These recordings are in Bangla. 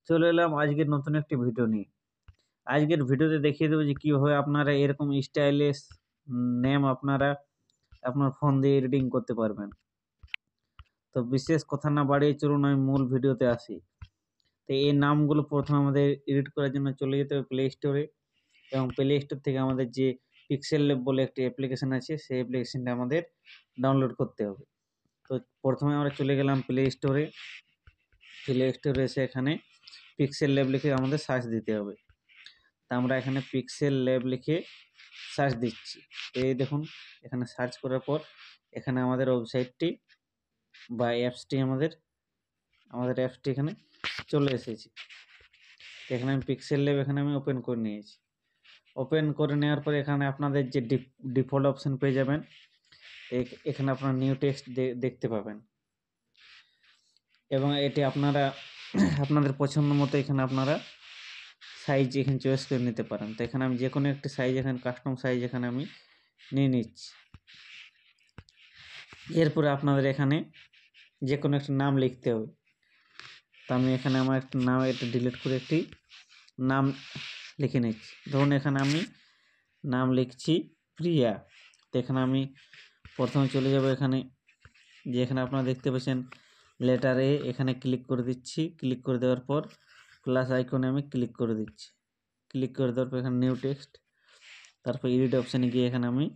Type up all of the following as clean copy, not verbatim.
চলে এলাম আজকের নতুন একটি ভিডিও নিয়ে। আজকের ভিডিওতে দেখিয়ে দেবো যে কীভাবে আপনারা এরকম স্টাইলিশ নেম আপনারা আপনার ফোন দিয়ে এডিটিং করতে পারবেন। তো বিশেষ কথা না বাড়িয়ে চলুন আমি মূল ভিডিওতে আসি। তো এই নামগুলো প্রথমে আমাদের এডিট করার জন্য চলে যেতে হবে প্লে স্টোরে, এবং প্লে স্টোর থেকে আমাদের যে পিক্সেল ল্যাব বলে একটি অ্যাপ্লিকেশান আছে সেই অ্যাপ্লিকেশানটা আমাদের ডাউনলোড করতে হবে। তো প্রথমে আমরা চলে গেলাম প্লে স্টোরে এসে এখানে পিক্সেল ল্যাব লিখে আমাদের সার্চ দিতে হবে। তা আমরা এখানে পিক্সেল ল্যাব লিখে সার্চ দিচ্ছি। এই দেখুন এখানে সার্চ করার পর এখানে আমাদের ওয়েবসাইটটি বা অ্যাপসটি আমাদের অ্যাপসটি এখানে চলে এসেছে। এখানে আমি পিক্সেল ল্যাব এখানে আমি ওপেন করে নিয়েছি। ওপেন করে নেওয়ার পর এখানে আপনাদের যে ডিফল্ট অপশন পেয়ে যাবেন, এখানে আপনারা নিউ টেক্সট দেখতে পাবেন, এবং এটি আপনারা আপনাদের পছন্দ মতো এখানে আপনারা সাইজ এখানে চয়েস করে নিতে পারেন। তো এখানে আমি যে কোনো একটি সাইজ এখানে কাস্টম সাইজ এখানে আমি নিয়ে নিচ্ছি। এরপরে আপনাদের এখানে যে কোনো একটা নাম লিখতে হবে। তো আমি এখানে আমার একটা নাম এটা ডিলিট করে একটি নাম লিখে নিচ্ছি। ধরুন এখানে আমি নাম লিখছি প্রিয়া। তো এখানে আমি প্রথমে চলে যাব এখানে এখানে আপনারা দেখতে পাচ্ছেন লেটার এ, এখানে ক্লিক করে দিচ্ছি। ক্লিক করে দেওয়ার পর প্লাস আইকনে আমি ক্লিক করে দিচ্ছি। ক্লিক করে দেওয়ার পর এখানে নিউ টেক্সট, তারপর এডিট অপশানে গিয়ে এখানে আমি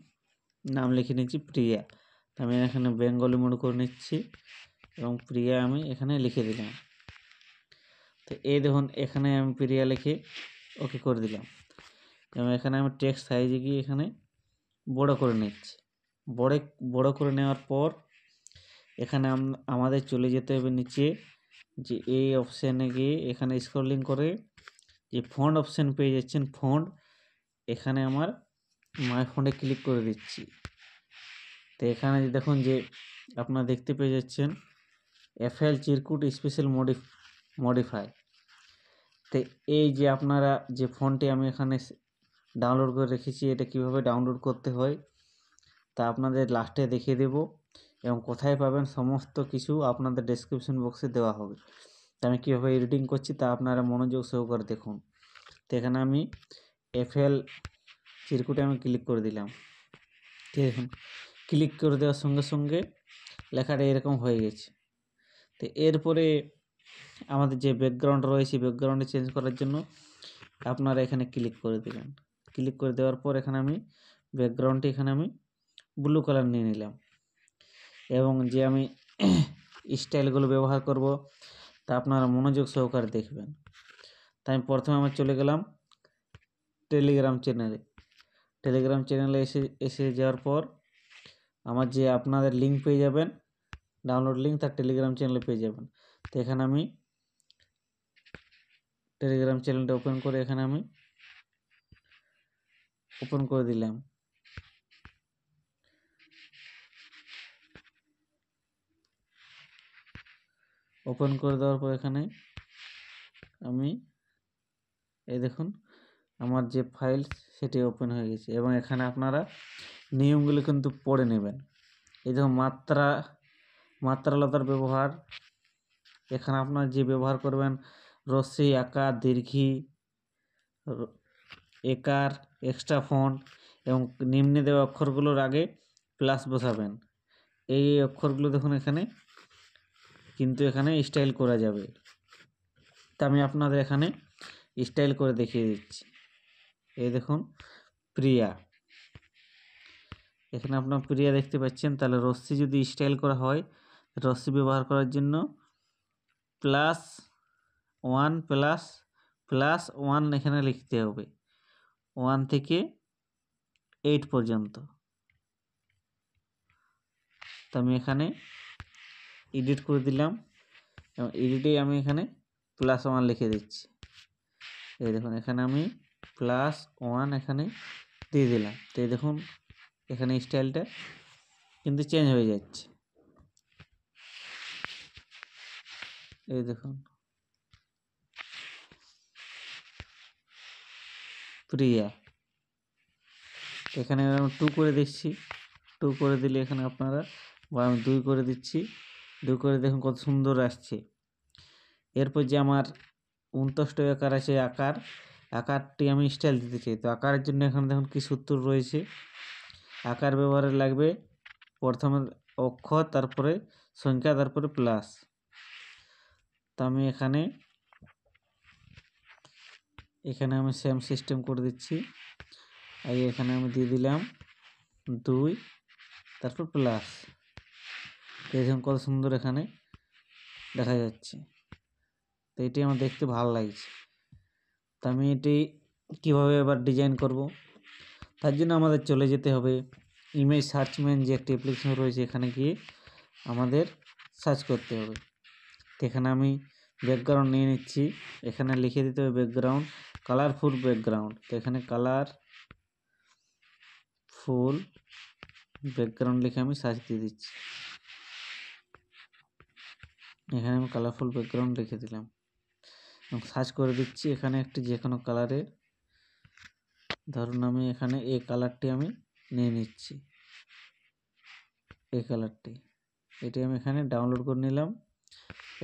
নাম লিখে নিচ্ছি প্রিয়া। আমি এখানে বেঙ্গলি মোড করে নিচ্ছি এবং প্রিয়া আমি এখানে লিখে দিলাম। তো এই দেখুন এখানে আমি প্রিয়া লিখে ওকে করে দিলাম, এবং এখানে আমি টেক্সট সাইজে গিয়ে এখানে বড় করে নিচ্ছি। বড় করে নেওয়ার পর এখানে আমাদের চলে যেতে হবে নিচে, যে এই অপশানে গিয়ে এখানে স্ক্রলিং করে যে ফন্ট অপশান পেয়ে যাচ্ছেন ফন্ট, এখানে আমার মাই ফন্টে ক্লিক করে দিচ্ছি। তো এখানে দেখুন যে আপনারা দেখতে পেয়ে যাচ্ছেন এফএল চিরকুট স্পেশাল মডিফাই। তো এই যে আপনারা যে ফন্টটি আমি এখানে ডাউনলোড করে রেখেছি, এটা কিভাবে ডাউনলোড করতে হয় তা আপনাদের লাস্টে দেখিয়ে দেব, এবং কোথায় পাবেন সমস্ত কিছু আপনাদের ডেসক্রিপশন বক্সে দেওয়া হবে। তো আমি কীভাবে এডিটিং করছি তা আপনারা মনোযোগ সহকারে দেখুন। তো এখানে আমি এফএল চিরকুটে আমি ক্লিক করে দিলাম। দেখুন ক্লিক করে দেওয়ার সঙ্গে সঙ্গে লেখাটা এরকম হয়ে গেছে। তো এরপরে আমাদের যে ব্যাকগ্রাউন্ড রয়েছে ব্যাকগ্রাউন্ডে চেঞ্জ করার জন্য আপনারা এখানে ক্লিক করে দেবেন। ক্লিক করে দেওয়ার পর এখানে আমি ব্যাকগ্রাউন্ডটি এখানে আমি ব্লু কালার নিয়ে নিলাম, এবং যে আমি স্টাইলগুলো ব্যবহার করব তা আপনারা মনোযোগ সহকারে দেখবেন। তাই আমি প্রথমে আমার চলে গেলাম টেলিগ্রাম চ্যানেলে এসে যাওয়ার পর আমার যে আপনাদের লিঙ্ক পেয়ে যাবেন, ডাউনলোড লিঙ্ক, তার টেলিগ্রাম চ্যানেলে পেয়ে যাবেন। তো এখানে আমি টেলিগ্রাম চ্যানেলটা ওপেন করে এখানে আমি ওপেন করে দিলাম। ওপেন করে দেওয়ার পর এখানে আমি এই দেখুন আমার যে ফাইল সেটি ওপেন হয়ে গেছে, এবং এখানে আপনারা নিয়মগুলো কিন্তু পড়ে নেবেন। এই দেখুন মাত্রালতার ব্যবহার, এখানে আপনারা যে ব্যবহার করবেন রশ্মি, আকার, দীর্ঘী, একার, এক্সট্রা ফন্ট, এবং নিম্নে দেওয়া অক্ষরগুলোর আগে প্লাস বসাবেন। এই অক্ষরগুলো দেখুন এখানে কিন্তু এখানে স্টাইল করা যাবে। তা আমি আপনাদের এখানে স্টাইল করে দেখিয়ে দিচ্ছি। এই দেখুন প্রিয়া, এখানে আপনার প্রিয়া দেখতে পাচ্ছেন। তাহলে রশ্মি যদি স্টাইল করা হয়, রশ্মি ব্যবহার করার জন্য +1 এখানে লিখতে হবে, 1 থেকে 8 পর্যন্ত। তো আমি এখানে এডিট করে দিলাম, এবং এডিটে আমি এখানে +1 লিখে দিচ্ছি। এই দেখুন এখানে আমি +1 এখানে দিয়ে দিলাম। তো এই দেখুন এখানে স্টাইলটা কিন্তু চেঞ্জ হয়ে যাচ্ছে। এই দেখুন প্রিয়া, এখানে আমি 2 করে দিচ্ছি। 2 করে দিলে এখানে আপনারা, বা আমি 2 করে দিচ্ছি। 2 করে দেখুন কত সুন্দর আসছে। এরপর যে আমার 29টা আকার আছে। আকারটি আমি স্টাইল দিতে চাই। তো আকারের জন্য এখানে দেখুন কি সূত্র রয়েছে। আকার ব্যবহারে লাগবে প্রথমে অক্ষর, তারপরে সংখ্যা, তারপরে প্লাস। তো আমি এখানে আমি সেম সিস্টেম করে দিচ্ছি। আর এখানে আমি দিয়ে দিলাম 2, তারপর প্লাস। দেখুন কত সুন্দর এখানে দেখা যাচ্ছে। তো এটি আমার দেখতে ভালো লাগছে। তো আমি এটি কীভাবে এবার ডিজাইন করব, তার জন্য আমাদের চলে যেতে হবে ইমেজ সার্চম্যান যে একটি অ্যাপ্লিকেশন রয়েছে, এখানে গিয়ে আমাদের সার্চ করতে হবে। তো এখানে আমি ব্যাকগ্রাউন্ড নিয়ে নিচ্ছি। এখানে লিখে দিতে হবে ব্যাকগ্রাউন্ড, কালারফুল ব্যাকগ্রাউন্ড। তো এখানে কালারফুল ব্যাকগ্রাউন্ড লিখে আমি সার্চ দিয়ে দিচ্ছি। এখানে আমি কালারফুল ব্যাকগ্রাউন্ড লিখে দিলাম এবং সার্চ করে দিচ্ছি। এখানে একটি যে কোনো কালারের, ধরুন আমি এখানে এই কালারটি আমি নিয়ে নিচ্ছি, এই কালারটি। এটি আমি এখানে ডাউনলোড করে নিলাম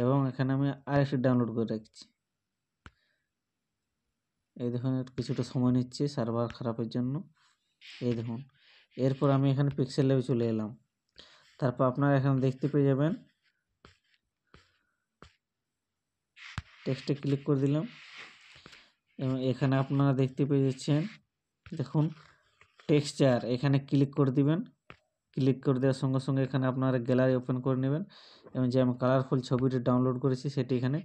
এবং এখানে আমি আরেকটি ডাউনলোড করে রাখছি। এই দেখুন কিছুটা সময় নিচ্ছে সার্ভার খারাপের জন্য। এই দেখুন, এরপর আমি এখানে পিক্সেল ল্যাবে চলে এলাম। তারপর আপনারা এখানে দেখতে পেয়ে যাবেন, টেক্সটে ক্লিক করে দিলাম এবং এখানে আপনারা দেখতে পেয়ে যাচ্ছেন, দেখুন টেক্সচার, এখানে ক্লিক করে দিবেন। ক্লিক করে দেওয়ার সঙ্গে সঙ্গে এখানে আপনারা গ্যালারি ওপেন করে নেবেন এবং যে আমি কালারফুল ছবিটি ডাউনলোড করেছি সেটি এখানে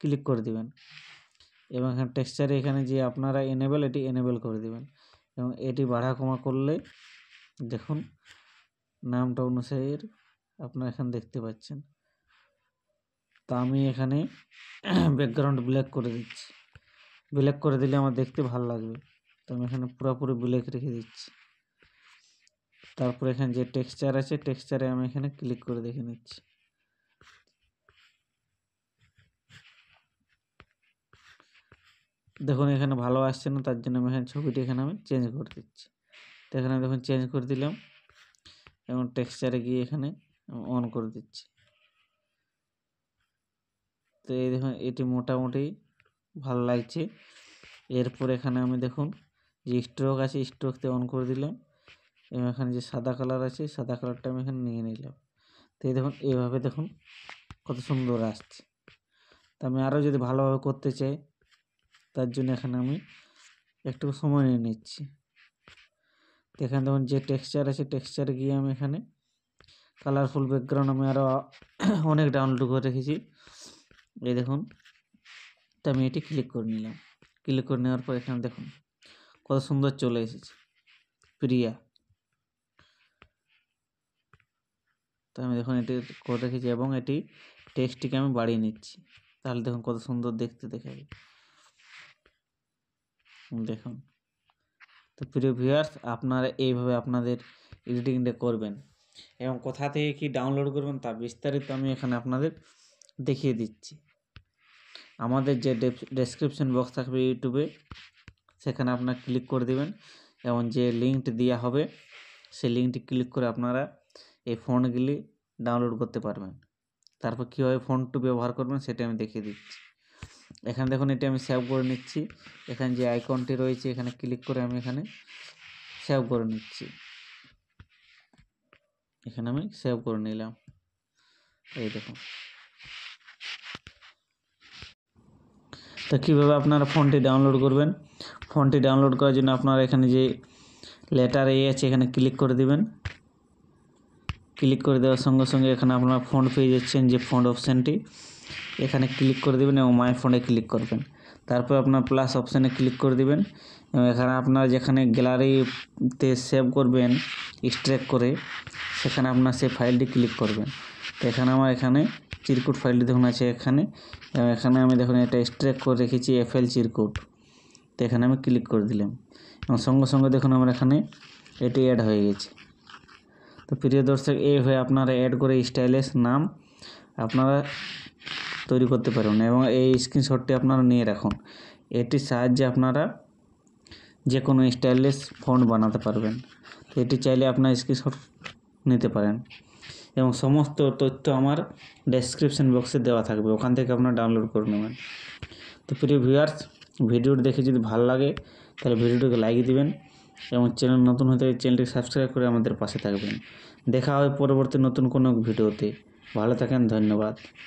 ক্লিক করে দিবেন এবং এখানে টেক্সচারে এখানে যে আপনারা এটি এনেবল করে দিবেন এবং এটি বাড়া কমা করলে দেখুন নামটা অনুসারে আপনারা এখানে দেখতে পাচ্ছেন। তো আমি এখানে ব্যাকগ্রাউন্ড ব্ল্যাক করে দিচ্ছি। ব্ল্যাক করে দিলে আমার দেখতে ভালো লাগবে। তো আমি এখানে পুরোপুরি ব্ল্যাক রেখে দিচ্ছি। তারপর এখানে যে টেক্সচার আছে, টেক্সচারে আমি এখানে ক্লিক করে দেখে নিচ্ছি। দেখুন এখানে ভালো আসছে না, তার জন্য আমি এখানে ছবিটি এখানে আমি চেঞ্জ করে দিচ্ছি। তো এখানে দেখুন চেঞ্জ করে দিলাম এবং টেক্সচারে গিয়ে এখানে অন করে দিচ্ছি। তো এই দেখুন এটি মোটামুটি ভালো লাগছে। এরপর এখানে আমি দেখুন যে স্ট্রোক আছে, স্ট্রোকতে অন করে দিলাম এবং এখানে যে সাদা কালার আছে, সাদা কালারটা আমি এখানে নিয়ে নিলাম। তো এই দেখুন এইভাবে দেখুন কত সুন্দর আসছে। তো আমি আরও যদি ভালোভাবে করতে চাই, তার জন্য এখানে আমি একটু সময় নিয়ে নিচ্ছি। তো এখানে দেখুন যে টেক্সচার আছে, টেক্সচারে গিয়ে আমি এখানে কালারফুল ব্যাকগ্রাউন্ড আমি আরও অনেক ডাউনলোড করে রেখেছি। এই দেখুন, তো আমি এটি ক্লিক করে নিলাম। ক্লিক করে নেওয়ার পর এখানে দেখুন কত সুন্দর চলে এসেছে প্রিয়া। তো আমি দেখুন এটি করে রেখেছি এবং এটি টেক্সটটিকে আমি বাড়িয়ে নিচ্ছি, তাহলে দেখুন কত সুন্দর দেখতে দেখাবে। দেখুন, তো প্রিয় ভিউয়ার্স, আপনারা এইভাবে আপনাদের এডিটিংটা করবেন এবং কোথা থেকে কি ডাউনলোড করবেন তা বিস্তারিত আমি এখানে আপনাদের দেখিয়ে দিচ্ছি। আমাদের যে ডেসক্রিপশন বক্স থাকবে ইউটিউবে, সেখানে আপনারা ক্লিক করে দেবেন এবং যে লিঙ্কটি দেওয়া হবে সেই লিঙ্কটি ক্লিক করে আপনারা এই ফন্টগুলি ডাউনলোড করতে পারবেন। তারপর কীভাবে ফন্টটি ব্যবহার করবেন সেটা আমি দেখিয়ে দিচ্ছি। এখানে দেখুন এটি আমি সেভ করে নিচ্ছি। এখানে যে আইকনটি রয়েছে এখানে ক্লিক করে আমি এখানে সেভ করে নিচ্ছি। এখানে আমি সেভ করে নিলাম। এই দেখুন, তো কীভাবে আপনারা ফন্টটি ডাউনলোড করবেন। ফন্টটি ডাউনলোড করার জন্য আপনারা এখানে যে লেটার এ আছে এখানে ক্লিক করে দিবেন। ক্লিক করে দেওয়ার সঙ্গে সঙ্গে এখানে আপনারা ফন্ট পেয়ে যাচ্ছেন, যে ফন্ট অপশানটি এখানে ক্লিক করে দেবেন এবং মাই ফন্টে ক্লিক করবেন। তারপর আপনার প্লাস অপশানে ক্লিক করে দিবেন এবং এখানে আপনারা যেখানে গ্যালারিতে সেভ করবেন এক্সট্র্যাক্ট করে, সেখানে আপনার সেই ফাইলটি ক্লিক করবেন। তো এখানে আমার চিরকুট ফাইলটি দেখুন আছে এখানে, এবং এখানে আমি দেখুন এটা এক্সট্র্যাক্ট করে রেখেছি FL চিরকুট। তো এখানে আমি ক্লিক করে দিলাম এবং সঙ্গে সঙ্গে দেখুন আমার এখানে এটি অ্যাড হয়ে গেছে। তো প্রিয় দর্শক, এইভাবে আপনারা অ্যাড করে স্টাইলিশ নাম আপনারা তৈরি করতে পারবেন এবং এই স্ক্রিনশটটি আপনারা নিয়ে রাখুন। এটির সাহায্যে আপনারা যে কোনো স্টাইলিশ ফন্ট বানাতে পারবেন। তো এটি চাইলে আপনার স্ক্রিনশট নিতে পারেন এবং সমস্ত তথ্য আমার ডেসক্রিপশন বক্সে দেওয়া থাকবে, ওখান থেকে আপনারা ডাউনলোড করে নেবেন। তো প্রিয় ভিউয়ার্স, ভিডিওটি দেখে যদি ভালো লাগে তাহলে ভিডিওটিকে লাইক দিবেন এবং চ্যানেল নতুন হতে চ্যানেলটি সাবস্ক্রাইব করে আমাদের পাশে থাকবেন। দেখা হবে পরবর্তী নতুন কোনো ভিডিওতে। ভালো থাকেন, ধন্যবাদ।